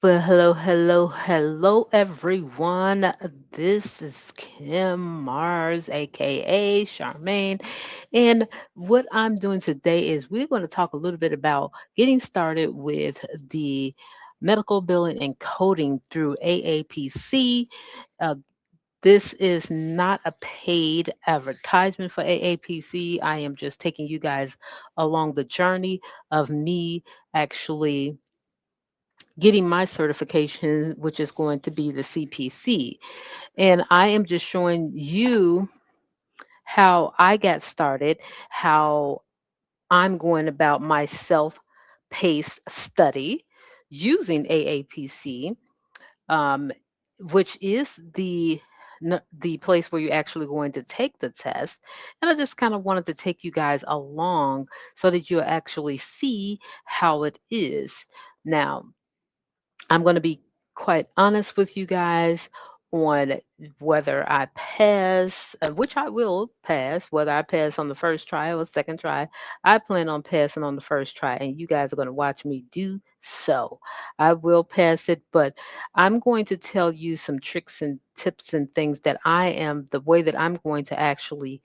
Well, hello, everyone. This is Kim Mars, aka Charmaine. And what I'm doing today is we're going to talk a little bit about getting started with the medical billing and coding through AAPC. Uh, this is not a paid advertisement for AAPC. I am just taking you guys along the journey of me actually getting my certification, which is going to be the CPC. And I am just showing you how I got started, how I'm going about my self paced study using AAPC, um, which is the place where you're actually going to take the test. And I just kind of wanted to take you guys along so that you'll actually see how it is. Now, I'm going to be quite honest with you guys on whether I pass, which I will pass, whether I pass on the first try or second try. I plan on passing on the first try, and you guys are going to watch me do so. I will pass it, but I'm going to tell you some tricks and tips and things that the way that I'm going to actually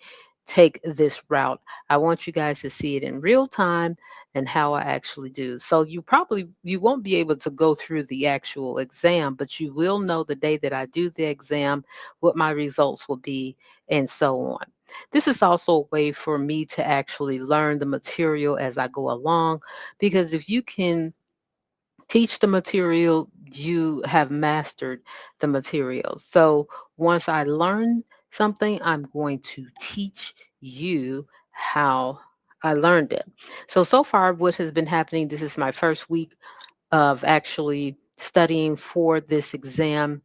take this route. I want you guys to see it in real time and how I actually do. So you won't be able to go through the actual exam, but you will know the day that I do the exam, what my results will be, and so on. This is also a way for me to actually learn the material as I go along, because if you can teach the material, you have mastered the material. So once I learn something, I'm going to teach you how I learned it. So far, what has been happening, this is my first week of actually studying for this exam.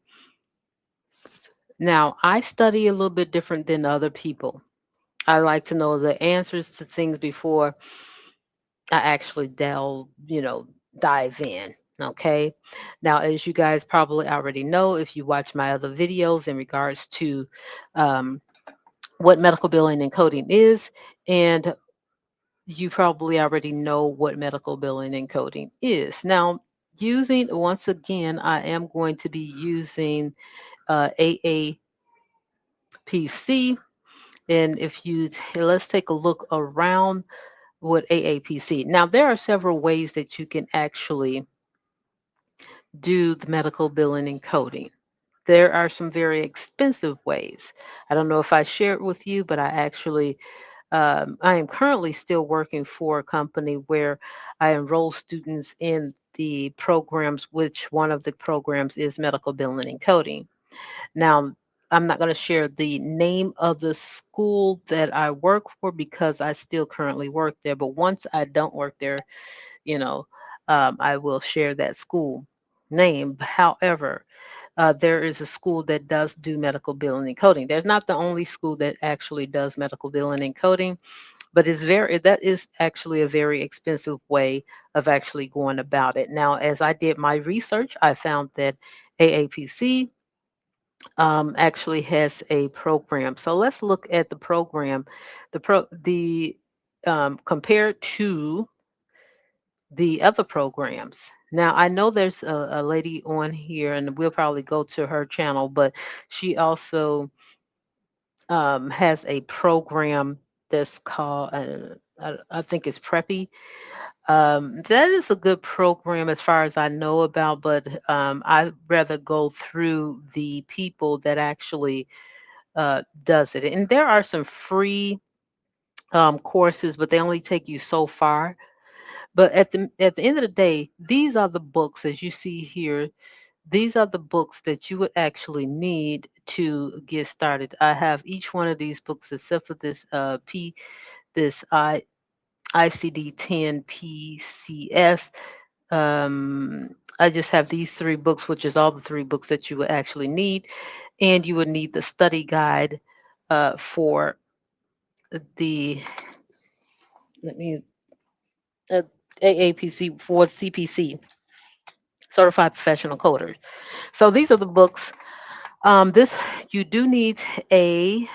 Now, I study a little bit different than other people. I like to know the answers to things before I actually dive in. Okay. Now, as you guys probably already know, if you watch my other videos in regards to um, what medical billing and coding is, and you probably already know what medical billing and coding is. Now, once again, I am going to be using AAPC. And let's take a look around with AAPC. Now, there are several ways that you can actually do the medical billing and coding. There are some very expensive ways. I don't know if I shared with you, but I am currently still working for a company where I enroll students in the programs, which one of the programs is medical billing and coding. Now, I'm not going to share the name of the school that I work for because I still currently work there. But once I don't work there, you know, I will share that school name. However, there is a school that does do medical billing and coding. There's not the only school that actually does medical billing and coding, but that is actually a very expensive way of actually going about it. Now, as I did my research, I found that AAPC actually has a program. So let's look at the program, the compared to the other programs. Now, I know there's a lady on here, and we'll probably go to her channel, but she also has a program that's called, I think it's Preppy. That is a good program as far as I know about, but I'd rather go through the people that actually does it. And there are some free courses, but they only take you so far. But at the end of the day, these are the books, as you see here. These are the books that you would actually need to get started. I have each one of these books except for this ICD 10 PCS. I just have these three books, which is all the three books that you would actually need, and you would need the study guide for the let me uh, AAPC for CPC, Certified Professional Coders. So these are the books. This you do need a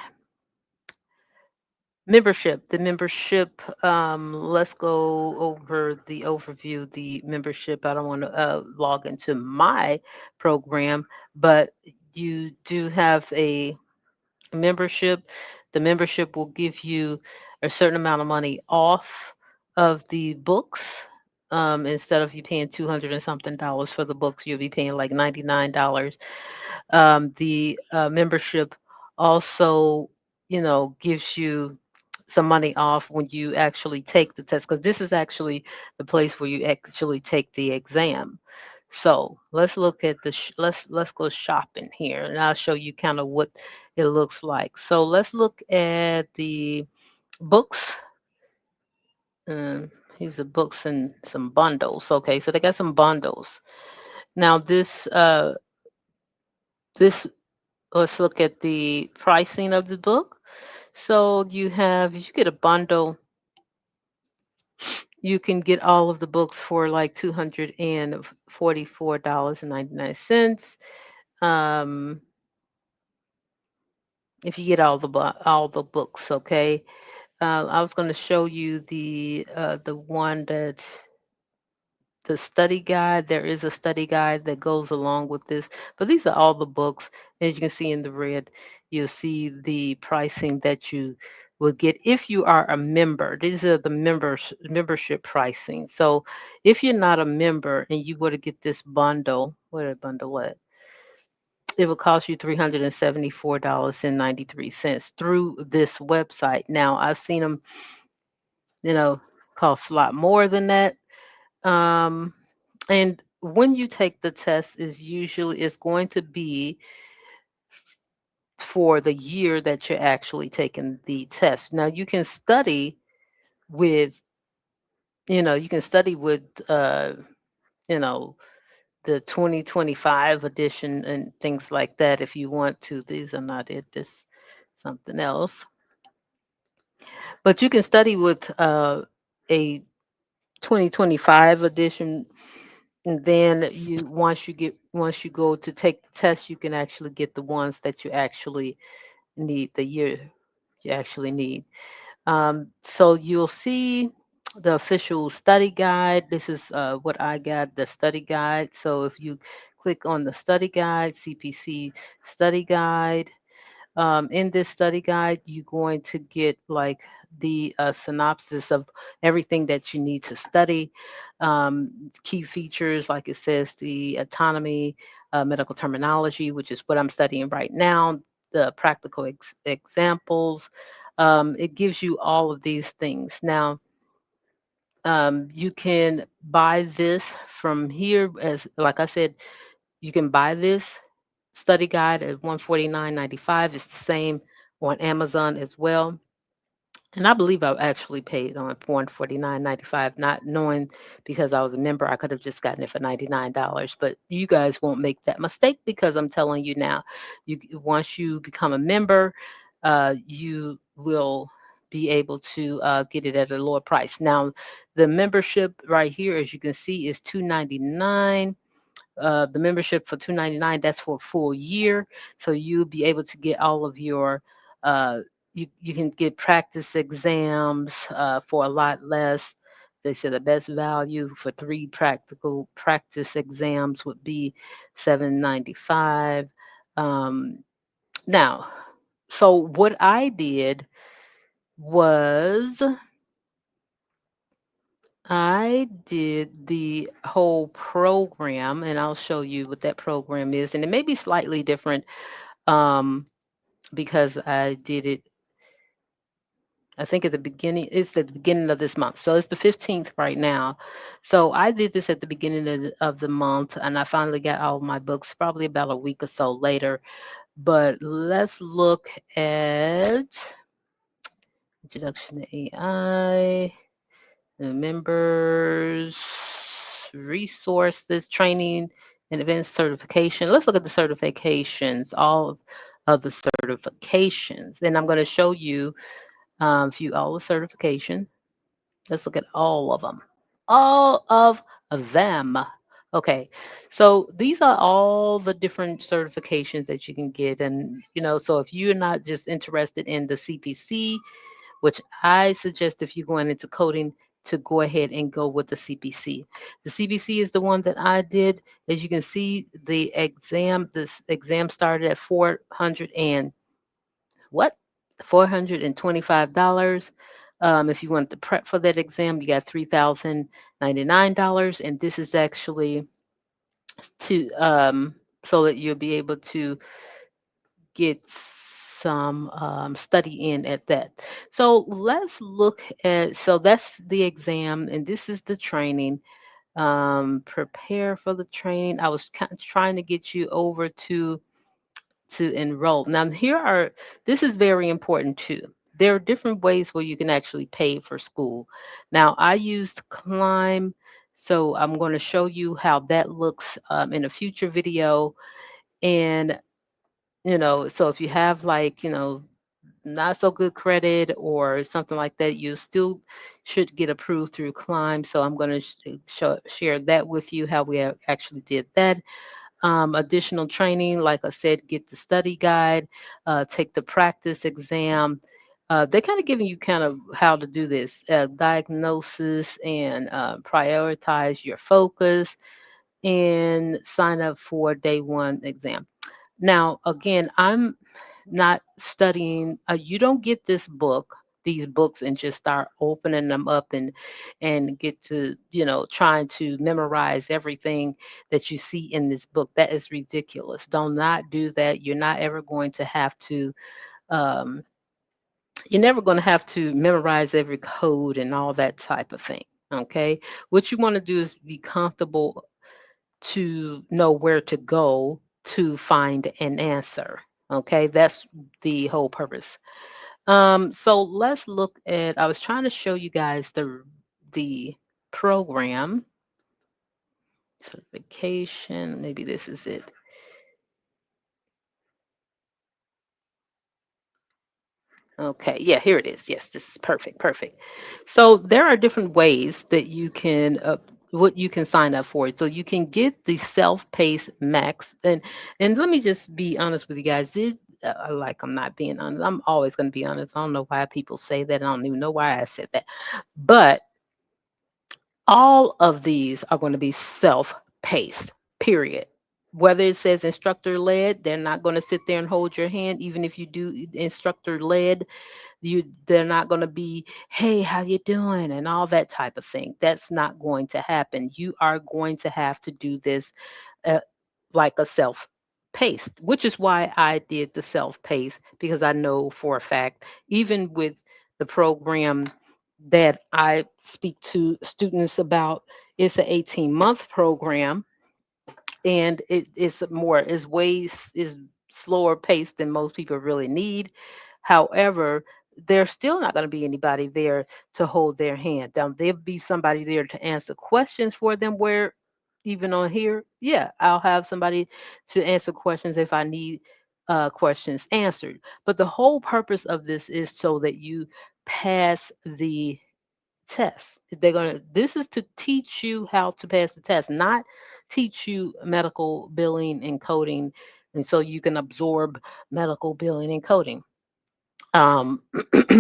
Membership. The membership. Let's go over the overview. The membership. I don't want to log into my program, but you do have a membership. The membership will give you a certain amount of money off of the books. Instead of you paying 200 and something dollars for the books, you'll be paying like $99. The membership also, gives you some money off when you actually take the test, because this is actually the place where you actually take the exam. So let's look at the let's go shopping here, and I'll show you kind of what it looks like. So let's look at the books. Um, these are books and some bundles. Okay, so they got some bundles. Now this let's look at the pricing of the book. So if you get a bundle, you can get all of the books for like $244.99. Um, if you get all the books, okay. I was going to show you the one that the study guide. There is a study guide that goes along with this, but these are all the books. As you can see in the red, you'll see the pricing that you will get if you are a member. These are the membership pricing. So if you're not a member and you were to get this bundle, what a bundle at? It will cost you $374.93 through this website. Now I've seen them, you know, cost a lot more than that. Um, and when you take the test, is usually it's going to be for the year that you're actually taking the test. Now with, you can study with, you know, the 2025 edition and things like that if you want to. These are not it. This something else. But you can study with a 2025 edition. And then once you go to take the test, you can actually get the ones that you actually need, the year you actually need. So you'll see the official study guide. This is what I got, the study guide. So if you click on the study guide, CPC study guide, in this study guide, you're going to get like the synopsis of everything that you need to study. Key features, like it says, the autonomy, medical terminology, which is what I'm studying right now, the practical examples. It gives you all of these things. Now, you can buy this from here, as like I said, you can buy this study guide at 149.95. It's the same on Amazon as well. And I believe I actually paid on 149.95, not knowing because I was a member, I could have just gotten it for $99. But you guys won't make that mistake because I'm telling you now, once you become a member, you will be able to get it at a lower price. Now, the membership right here, as you can see, is $299. The membership for $299, that's for a full year. So you'll be able to get all of your you can get practice exams for a lot less. They said the best value for 3 practical practice exams would be $795. Um, now, so what I did was I did the whole program, and I'll show you what that program is. And it may be slightly different um, because I did it, I think it's at the beginning of this month. So it's the 15th right now. So I did this at the beginning of the month, and I finally got all my books probably about a week or so later. But let's look at Introduction to AI. The members, resources, training, and advanced certification. Let's look at the certifications, all of the certifications. And I'm going to show you all the certification. Let's look at all of them. All of them. Okay, so these are all the different certifications that you can get. And, so if you're not just interested in the CPC, which I suggest if you're going into coding to go ahead and go with the CPC. The CPC is the one that I did. As you can see, this exam started at 400 and what? $425. If you wanted to prep for that exam, you got $3,099, and this is actually to so that you'll be able to get some study in at that. So let's look at, so that's the exam, and this is the training. Prepare for the training. I was kind of trying to get you over to enroll. Now, this is very important too. There are different ways where you can actually pay for school. Now, I used Climb, so I'm going to show you how that looks in a future video. And, so if you have like, not so good credit or something like that, you still should get approved through Climb. So I'm going to share that with you, how we actually did that. Additional training, like I said, get the study guide, take the practice exam. They're kind of giving you kind of how to do this diagnosis and prioritize your focus and sign up for day one exam. Now, again, I'm not studying. You don't get these books, and just start opening them up and get to trying to memorize everything that you see in this book. That is ridiculous. Do not do that. You're not ever going to have to. Um, you're never going to have to memorize every code and all that type of thing. Okay, what you want to do is be comfortable to know where to go to find an answer. Okay, that's the whole purpose. So let's look at. I was trying to show you guys the program certification. Maybe this is it. Okay, yeah, here it is. Yes, this is perfect, perfect. So there are different ways that you can what you can sign up for. So you can get the self-paced max, and let me just be honest with you guys. Like I'm not being honest. I'm always going to be honest. I don't know why people say that. I don't even know why I said that. But all of these are going to be self-paced. Period. Whether it says instructor led, they're not going to sit there and hold your hand, even if you do instructor led. They're not going to be, hey, how you doing, and all that type of thing. That's not going to happen. You are going to have to do this uh, like a self paced, which is why I did the self paced, because I know for a fact, even with the program that I speak to students about, it's an 18-month program, and is ways is slower paced than most people really need. However, there's still not going to be anybody there to hold their hand. Now, there'll be somebody there to answer questions for them, where even on here, yeah, I'll have somebody to answer questions if I need questions answered. But the whole purpose of this is so that you pass the test. This is to teach you how to pass the test, not teach you medical billing and coding, and so you can absorb medical billing and coding. Um,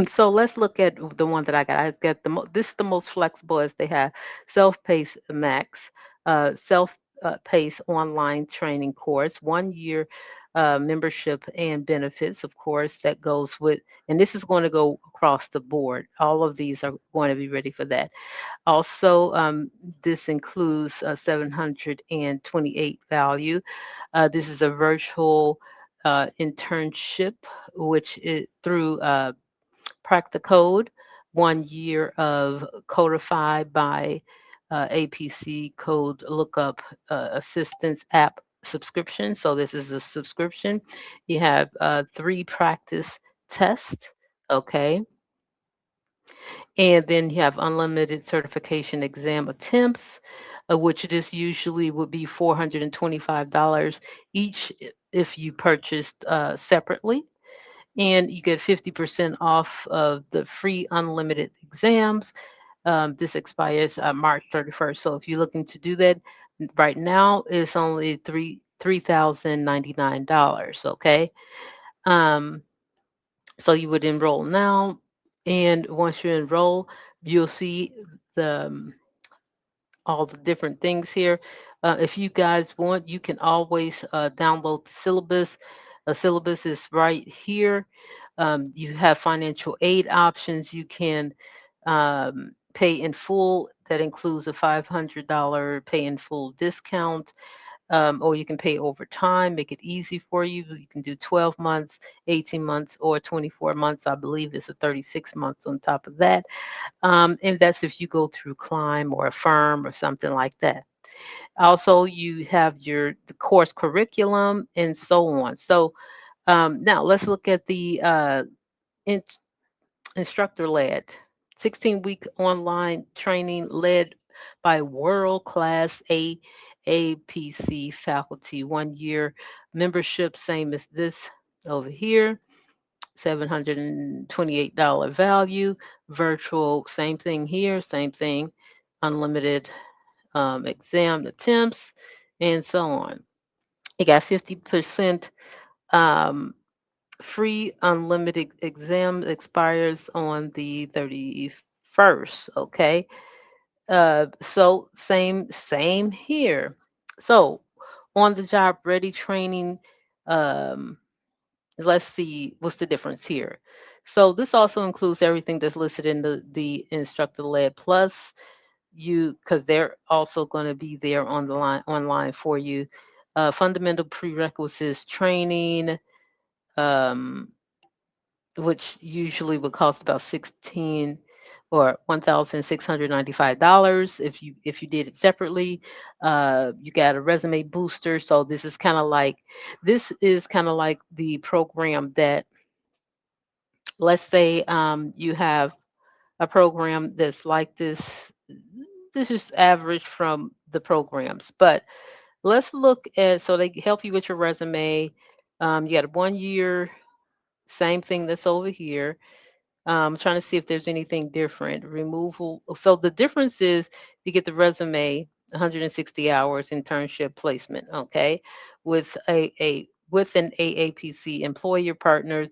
so let's look at the one that I got. I got this is the most flexible as they have. Self-paced max, self-paced online training course, 1 year membership and benefits, of course, that goes with, and this is going to go across the board. All of these are going to be ready for that. Also, this includes 728 value. This is a virtual internship, which is through Practicode, 1 year of codified by APC code lookup assistance app subscription. So this is a subscription. You have 3 practice tests. Okay. And then you have unlimited certification exam attempts, which this usually would be $425 each if you purchased separately. And you get 50% off of the free unlimited exams. This expires March 31st. So if you're looking to do that right now, it's only $3,099. Okay. Um, so you would enroll now. And once you enroll, you'll see the all the different things here. If you guys want, you can always download the syllabus. The syllabus is right here. You have financial aid options. You can pay in full. That includes a $500 pay in full discount, or you can pay over time, make it easy for you. You can do 12 months, 18 months, or 24 months. I believe it's a 36 months on top of that. And that's if you go through Climb or Affirm or something like that. Also, you have your the course curriculum and so on. So now let's look at the in, instructor led 16-week online training led by world class AAPC faculty. 1 year membership, same as this over here. $728 value. Virtual, same thing here, same thing. Unlimited exam attempts, and so on. You got 50% um, free unlimited exam expires on the 31st. Okay. So same here. So on the job ready training, um, let's see what's the difference here. So this also includes everything that's listed in the instructor led plus you because they're also going to be there on the line online for you. Fundamental prerequisites training, um, which usually would cost about 16 or $1,695 if you did it separately. You got a resume booster, so this is kind of like the program that, let's say, you have a program that's like this. This is average from the programs, but let's look at, so they help you with your resume. You got a 1 year, same thing that's over here. Trying to see if there's anything different. Removal. So the difference is you get the resume, 160 hours internship placement. Okay, with with an AAPC employer partners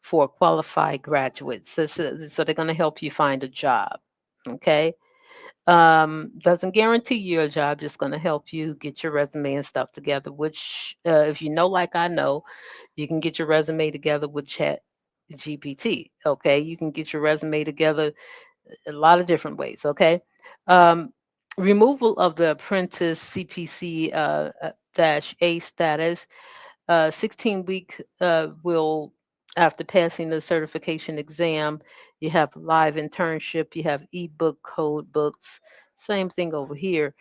for qualified graduates. So they're going to help you find a job. Okay. Doesn't guarantee you a job, just going to help you get your resume and stuff together, which, if you know, like I know, you can get your resume together with Chat GPT. Okay. You can get your resume together a lot of different ways. Okay. Um, removal of the apprentice CPC dash A status. 16-week will, after passing the certification exam, you have live internship, you have ebook code books, same thing over here.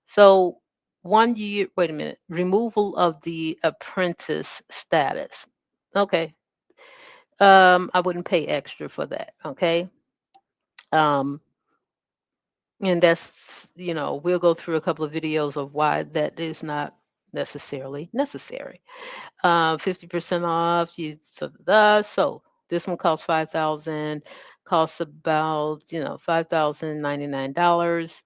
So 1 year, wait a minute, removal of the apprentice status. Okay. I wouldn't pay extra for that. Okay. Um, and that's, we'll go through a couple of videos of why that is not necessarily necessary. 50% off. So this one costs 5,000. Costs about $5,099.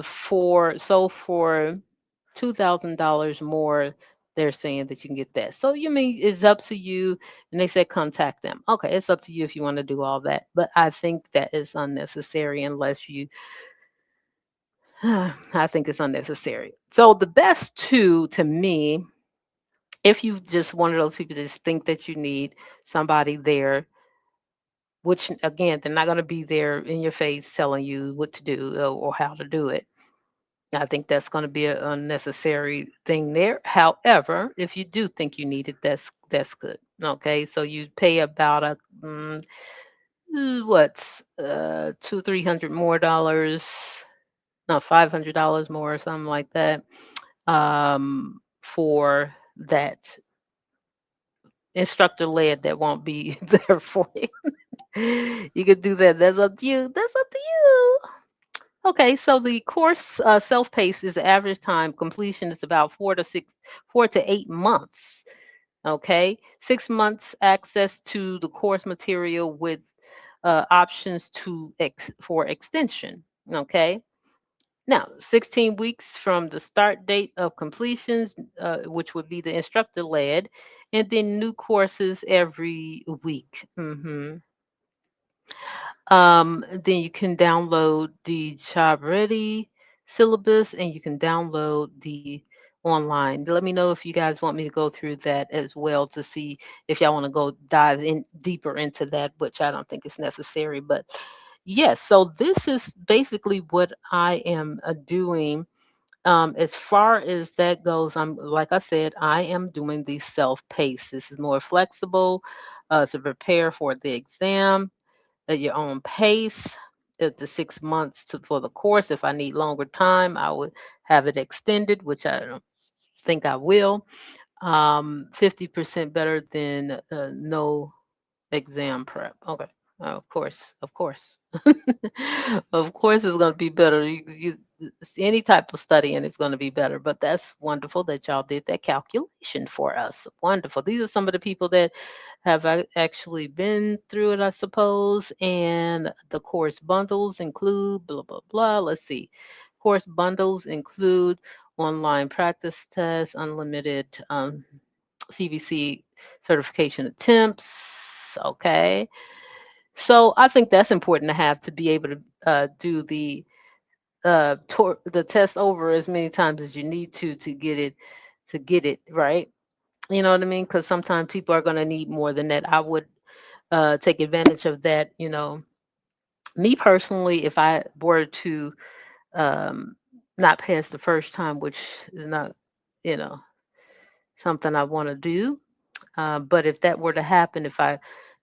For $2,000 more, they're saying that you can get that. So you mean it's up to you, and they said contact them. Okay, it's up to you if you want to do all that, but I think that is unnecessary unless you. I think it's unnecessary. So the best two to me, if you just one of those people that just think that you need somebody there, which again, they're not going to be there in your face telling you what to do or how to do it. I think that's going to be an unnecessary thing there. However, if you do think you need it, that's good. Okay, so you pay about a what's 200-300 more dollars, no, $500 more or something like that, for that instructor led that won't be there for you. You could do that. That's up to you. That's up to you. Okay, so the course self-paced is the average time completion is about 4 to 8 months. Okay, 6 months access to the course material with options for extension. Okay, Now, 16 weeks from the start date of completions, which would be the instructor led, and then new courses every week. Then you can download the job ready syllabus and you can download the online. Let me know if you guys want me to go through that as well to see if y'all want to go dive in deeper into that, which I don't think is necessary. But yes, so this is basically what I am doing. As far as that goes, I'm like I said, I am doing the self-paced. This is more flexible to prepare for the exam at your own pace. At the 6 months for the course, if I need longer time, I would have it extended, which I don't think I will. 50% better than no exam prep. Okay. Of course, of course. Of course, it's going to be better. Any type of studying is going to be better. But that's wonderful that y'all did that calculation for us. Wonderful. These are some of the people that have actually been through it, I suppose. And the course bundles include blah, blah, blah. Let's see. Course bundles include online practice tests, unlimited CPC certification attempts. Okay. So I think that's important to have to be able to do the test over as many times as you need to get it right. You know what I mean? Because sometimes people are going to need more than that. I would take advantage of that. Me personally, if I were to um, not pass the first time, which is not, you know, something I want to do. But if that were to happen, if I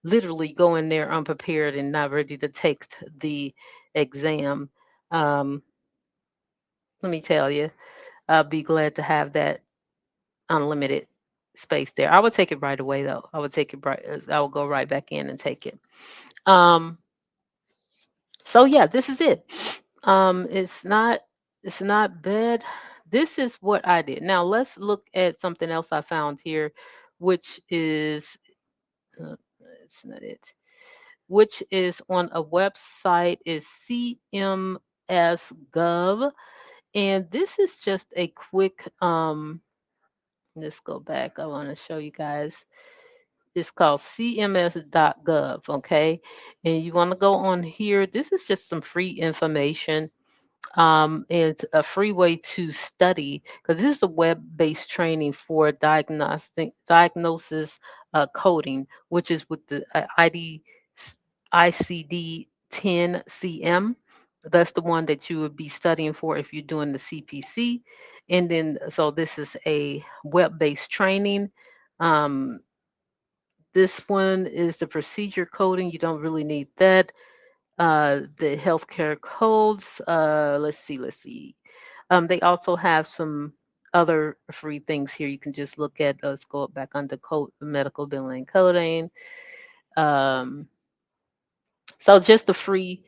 literally go in there unprepared and not ready to take the exam, um, let me tell you, I'll be glad to have that unlimited space there. I would take it right away, though. I would take it right. I would go right back in and take it. Um, so yeah, this is it. It's not bad. This is what I did. Now let's look at something else I found here, which is it's not it. Which is on a website is CMS.gov, and this is just a quick let's go back. I want to show you guys. It's called cms.gov, okay? And you want to go on here. This is just some free information. It's a free way to study because this is a web-based training for diagnosis coding, which is with the ICD 10 CM. That's the one that you would be studying for if you're doing the CPC. And then, so this is a web-based training. Um, this one is the procedure coding. You don't really need that. The healthcare codes. Let's see. They also have some other free things here. You can just look at. Let's go back under code medical billing coding. Um, so just the free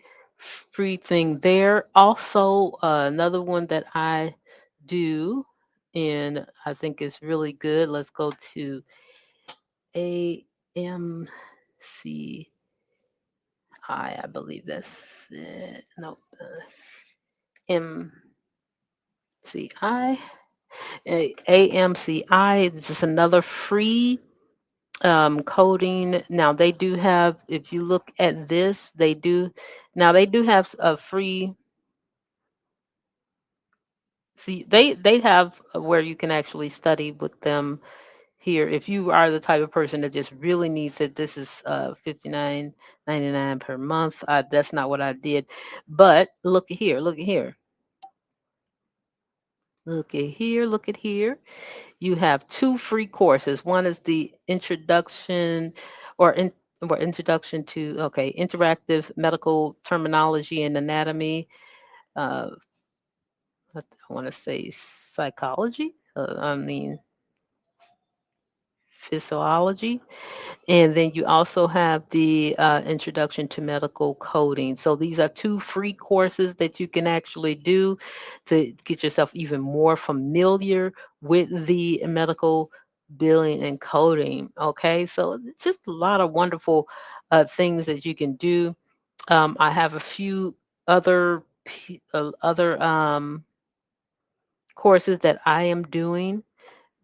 thing there. Also, another one that I do, and I think is really good. Let's go to AMC. I believe that's it. No, MCI. AMCI. This is another free coding. Now they do have. If you look at this, they do. Now they do have a free. See, they have where you can actually study with them here. If you are the type of person that just really needs it, this is 59.99 per month. That's not what I did, but look at here, look at here, look at here, look at here. You have two free courses. One is the introduction or in or introduction to interactive medical terminology and anatomy. Uh, I want to say psychology. I mean physiology. And then you also have the Introduction to Medical Coding. So these are two free courses that you can actually do to get yourself even more familiar with the medical billing and coding. Okay, so just a lot of wonderful things that you can do. I have a few other other courses that I am doing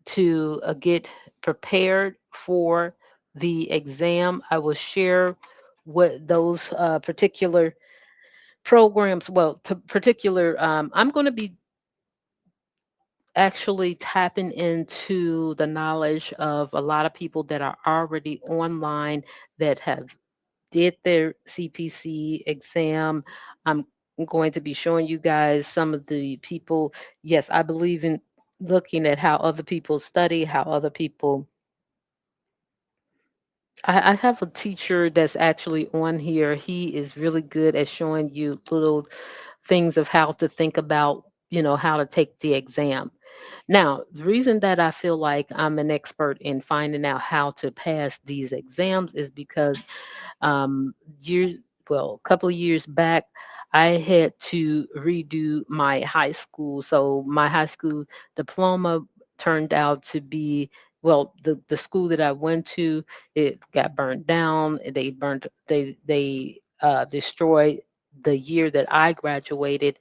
to get prepared for the exam. I will share what those particular programs, well, to particular, I'm going to be actually tapping into the knowledge of a lot of people that are already online that have did their CPC exam. I'm going to be showing you guys some of the people. Yes, I believe in looking at how other people study, how other people. I have a teacher that's actually on here. He is really good at showing you little things of how to think about, how to take the exam. Now, the reason that I feel like I'm an expert in finding out how to pass these exams is because um, years, a couple of years back, I had to redo my high school. So my high school diploma turned out to be, the school that I went to, it got burned down. They destroyed the year that I graduated,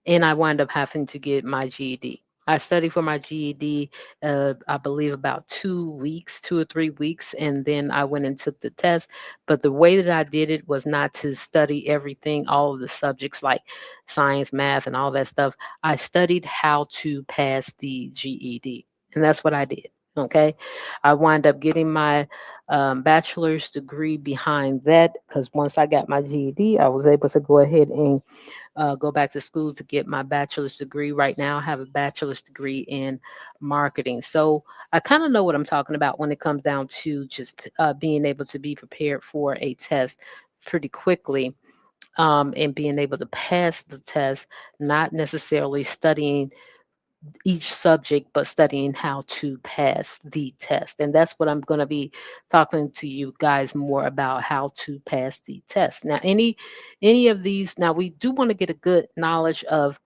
and I wound up having to get my GED. I studied for my GED, I believe about 2 weeks, 2 or 3 weeks, and then I went and took the test. But the way that I did it was not to study everything, all of the subjects like science, math, and all that stuff. I studied how to pass the GED, and that's what I did. Okay, I wound up getting my bachelor's degree behind that because once I got my GED, I was able to go ahead and go back to school to get my bachelor's degree. Right now, I have a bachelor's degree in marketing. So I kind of know what I'm talking about when it comes down to just being able to be prepared for a test pretty quickly, and being able to pass the test, not necessarily studying each subject, but studying how to pass the test. And that's what I'm going to be talking to you guys more about, how to pass the test. Now, any of these, now we do want to get a good knowledge of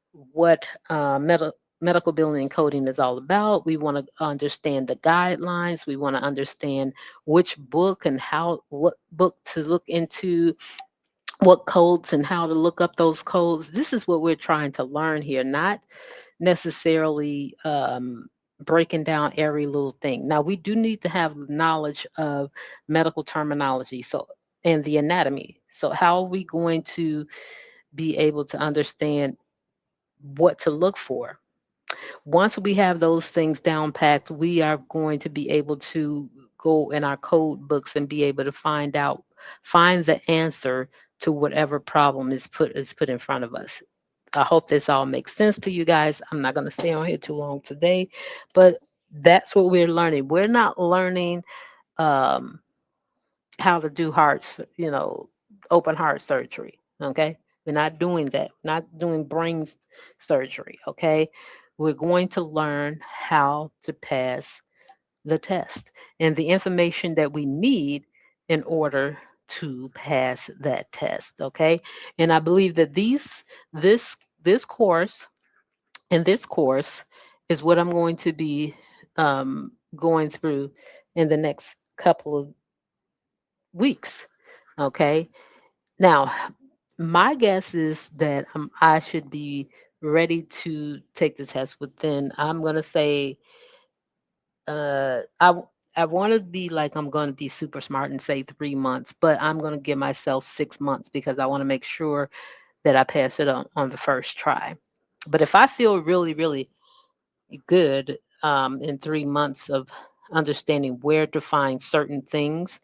what medical billing and coding is all about. We want to understand the guidelines. We want to understand which book and what book to look into, what codes and how to look up those codes. This is what we're trying to learn here, not necessarily breaking down every little thing. Now, we do need to have knowledge of medical terminology, so and the anatomy. So, how are we going to be able to understand what to look for? Once we have those things down packed, we are going to be able to go in our code books and be able to find the answer to whatever problem is put in front of us. I hope this all makes sense to you guys. I'm not going to stay on here too long today, but that's what we're learning. We're not learning um, how to do open heart surgery. Okay. We're not doing that. We're not doing brain surgery. Okay. We're going to learn how to pass the test and the information that we need in order to pass that test. Okay. And I believe that this course and this course is what I'm going to be going through in the next couple of weeks. Okay. Now, my guess is that I should be ready to take the test within, I'm going to say, uh, I, w- I want to be like, I'm going to be super smart and say 3 months, but I'm going to give myself 6 months because I want to make sure that I pass it on the first try. But if I feel really, really good in 3 months of understanding where to find certain things,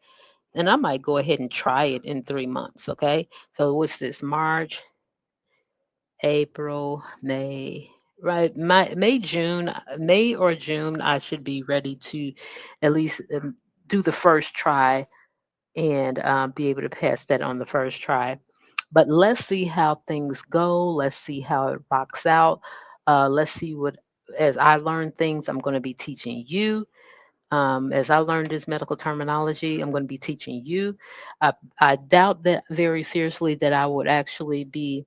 and I might go ahead and try it in 3 months. Okay. So what's this? March, April, May, right? May or June, I should be ready to at least do the first try and be able to pass that on the first try. But let's see how things go. Let's see how it rocks out. Let's see as I learn things, I'm going to be teaching you. As I learned this medical terminology, I'm going to be teaching you. I doubt that very seriously that I would actually be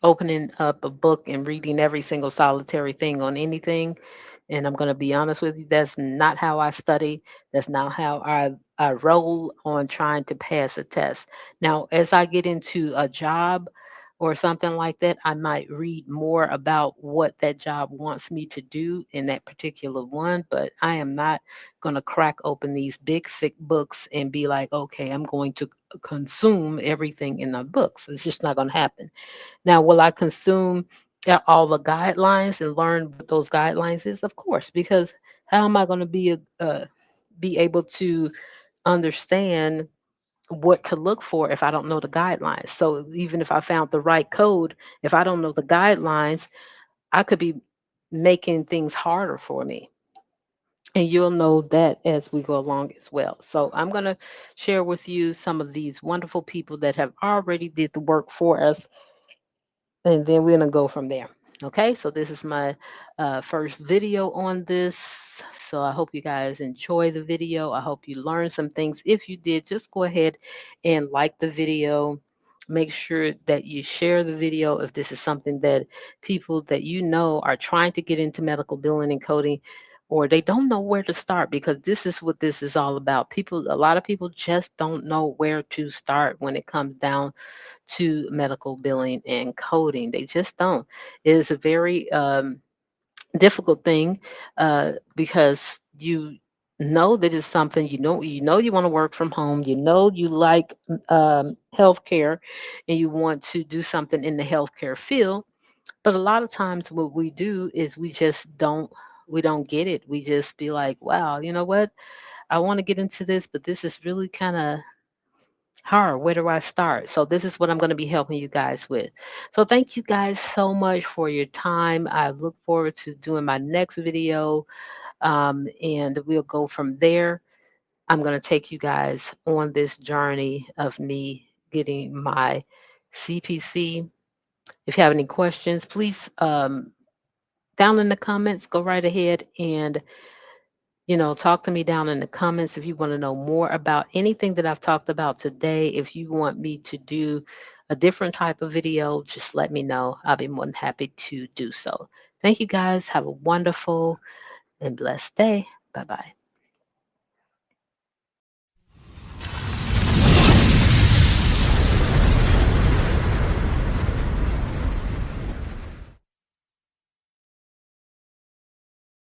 opening up a book and reading every single solitary thing on anything. And I'm going to be honest with you, that's not how I study. That's not how I roll on trying to pass a test. Now, as I get into a job, or something like that, I might read more about what that job wants me to do in that particular one. But I am not going to crack open these big, thick books and be like, okay, I'm going to consume everything in the books. It's just not going to happen. Now, will I consume all the guidelines and learn what those guidelines is? Of course, because how am I going to be able to understand what to look for if I don't know the guidelines? So even if I found the right code, if I don't know the guidelines, I could be making things harder for me. And you'll know that as we go along as well. So I'm going to share with you some of these wonderful people that have already did the work for us, and then we're going to go from there. Okay, so this is my first video on this. So I hope you guys enjoy the video. I hope you learned some things. If you did, just go ahead and like the video. Make sure that you share the video if this is something that people that you know are trying to get into medical billing and coding, or they don't know where to start, because this is what this is all about. A lot of people just don't know where to start when it comes down to medical billing and coding. They just don't. It is a very difficult thing because you know that it's something you want to work from home. You know you like healthcare, and you want to do something in the healthcare field. But a lot of times, what we do is we don't get it. We just be like, wow, you know what? I want to get into this, but this is really kind of hard. Where do I start? So this is what I'm going to be helping you guys with. So thank you guys so much for your time. I look forward to doing my next video, and we'll go from there. I'm going to take you guys on this journey of me getting my CPC. If you have any questions, please down in the comments, go right ahead and talk to me down in the comments if you want to know more about anything that I've talked about today. If you want me to do a different type of video, just let me know. I'll be more than happy to do so. Thank you guys. Have a wonderful and blessed day. Bye bye.